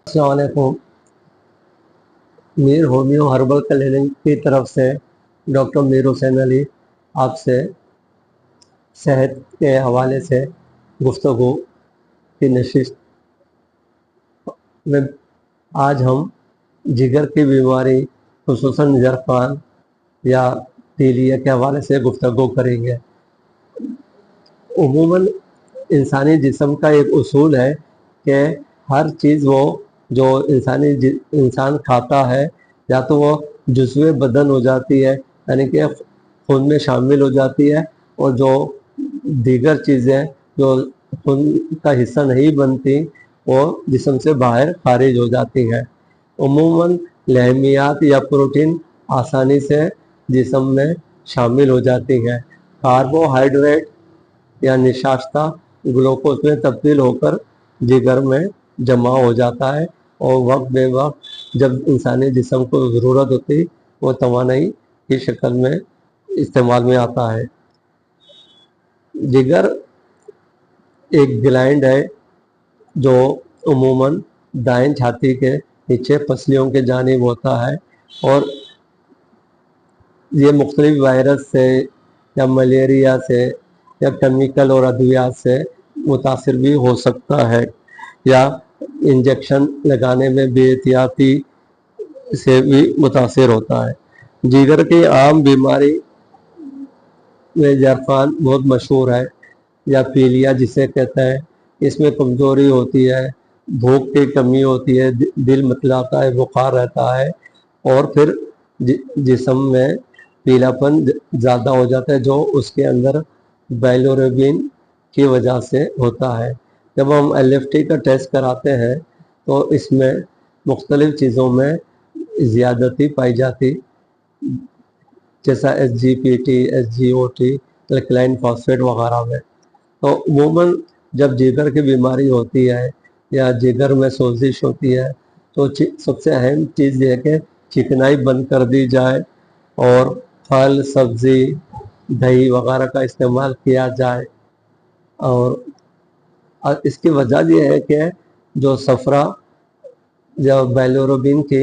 السلام علیکم۔ میر homeo herbal clinic کی طرف سے ڈاکٹر میر حسین علی آپ سے صحت کے حوالے سے گفتگو کی نشست میں آج ہم جگر کی بیماری خصوصاً جرفان یا تیلیہ کے حوالے سے گفتگو کریں گے۔ عموماً انسانی جسم کا ایک اصول ہے کہ ہر چیز وہ جو انسان کھاتا ہے یا تو وہ جزو بدن ہو جاتی ہے، یعنی کہ خون میں شامل ہو جاتی ہے، اور جو دیگر چیزیں جو خون کا حصہ نہیں بنتی وہ جسم سے باہر خارج ہو جاتی ہیں۔ عموماً لحمیات یا پروٹین آسانی سے جسم میں شامل ہو جاتی ہیں۔ کاربوہائیڈریٹ یا نشاستہ گلوکوز میں تبدیل ہو کر جگر میں جمع ہو جاتا ہے، اور وقت بے وقت جب انسانی جسم کو ضرورت ہوتی وہ توانائی کی شکل میں استعمال میں آتا ہے۔ جگر ایک گلینڈ ہے جو عموماً دائیں چھاتی کے نیچے پسلیوں کے جانب ہوتا ہے، اور یہ مختلف وائرس سے یا ملیریا سے یا کیمیکل اور ادویات سے متاثر بھی ہو سکتا ہے، یا انجیکشن لگانے میں بے احتیاطی سے بھی متاثر ہوتا ہے۔ جگر کی عام بیماری میں جرفان بہت مشہور ہے، یا پیلیا جسے کہتے ہیں۔ اس میں کمزوری ہوتی ہے، بھوک کی کمی ہوتی ہے، دل متلاتا ہے، بخار رہتا ہے، اور پھر جسم میں پیلا پن زیادہ ہو جاتا ہے جو اس کے اندر بائلوروبین کی وجہ سے ہوتا ہے۔ جب ہم LFT کا ٹیسٹ کراتے ہیں تو اس میں مختلف چیزوں میں زیادتی پائی جاتی، جیسا SGPT، SGOT، الکلائن فاسفیٹ وغیرہ میں۔ تو عموماً جب جگر کی بیماری ہوتی ہے یا جگر میں سوزش ہوتی ہے تو سب سے اہم چیز یہ ہے کہ چکنائی بند کر دی جائے، اور پھل، سبزی، دہی وغیرہ کا استعمال کیا جائے۔ اور اس کی وجہ یہ ہے کہ جو صفرا یا بائلوروبین کی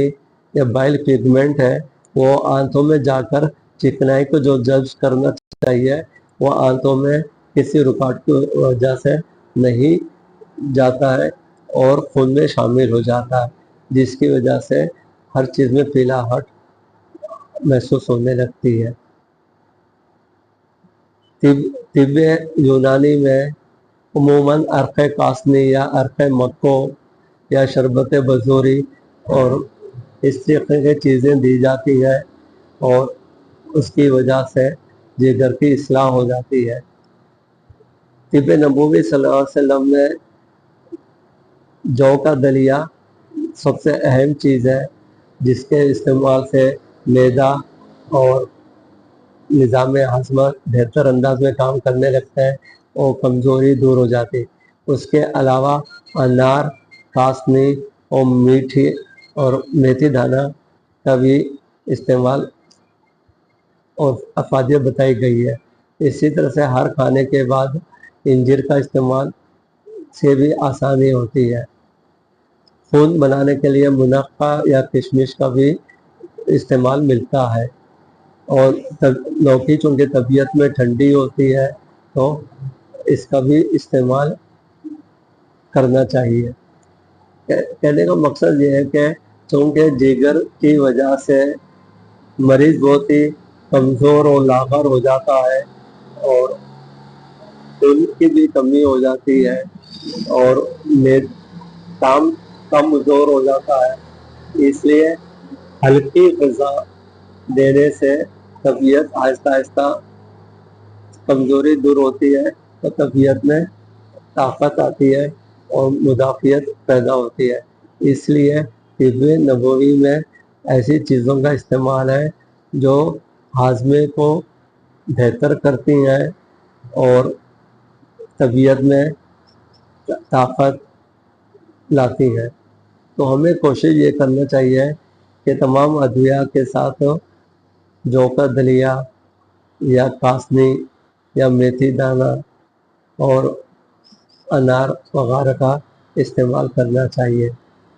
یا بائل پیگمنٹ ہے وہ آنتوں میں جا کر چکنائی کو جو جذب کرنا چاہیے وہ آنتوں میں کسی رکاوٹ کی وجہ سے نہیں جاتا ہے اور خون میں شامل ہو جاتا ہے، جس کی وجہ سے ہر چیز میں پیلاہٹ محسوس ہونے لگتی ہے۔ طب یونانی میں عموماً عرق کاسنی یا عرق مکو یا شربت بزوری اور اس طریقے کی چیزیں دی جاتی ہیں، اور اس کی وجہ سے جگر کی اصلاح ہو جاتی ہے۔ طب نبوی صلی اللہ علیہ وسلم میں جو کا دلیہ سب سے اہم چیز ہے، جس کے استعمال سے معدہ اور نظام ہاضمہ بہتر انداز میں کام کرنے لگتا ہے اور کمزوری دور ہو جاتی۔ اس کے علاوہ انار، کاسنی اور میٹھی اور میتھی دانہ کا بھی استعمال اور افادیت بتائی گئی ہے۔ اسی طرح سے ہر کھانے کے بعد انجیر کا استعمال سے بھی آسانی ہوتی ہے۔ خون بنانے کے لیے منقع یا کشمش کا بھی استعمال ملتا ہے، اور لوکی چونکہ طبیعت میں ٹھنڈی ہوتی ہے تو اس کا بھی استعمال کرنا چاہیے۔ کہنے کا مقصد یہ ہے کہ چونکہ جگر کی وجہ سے مریض بہت ہی کمزور اور لاغر ہو جاتا ہے، اور خون کی بھی کمی ہو جاتی ہے، اور کمزور ہو جاتا ہے، اس لیے ہلکی غذا دینے سے طبیعت آہستہ آہستہ کمزوری دور ہوتی ہے، تو طبیعت میں طاقت آتی ہے اور مدافعت پیدا ہوتی ہے۔ اس لیے طب نبوی میں ایسی چیزوں کا استعمال ہے جو ہاضمے کو بہتر کرتی ہیں اور طبیعت میں طاقت لاتی ہیں۔ تو ہمیں کوشش یہ کرنا چاہیے کہ تمام ادویہ کے ساتھ جو کا دلیہ یا کاسنی یا میتھی دانہ اور انار وغیرہ کا استعمال کرنا چاہیے۔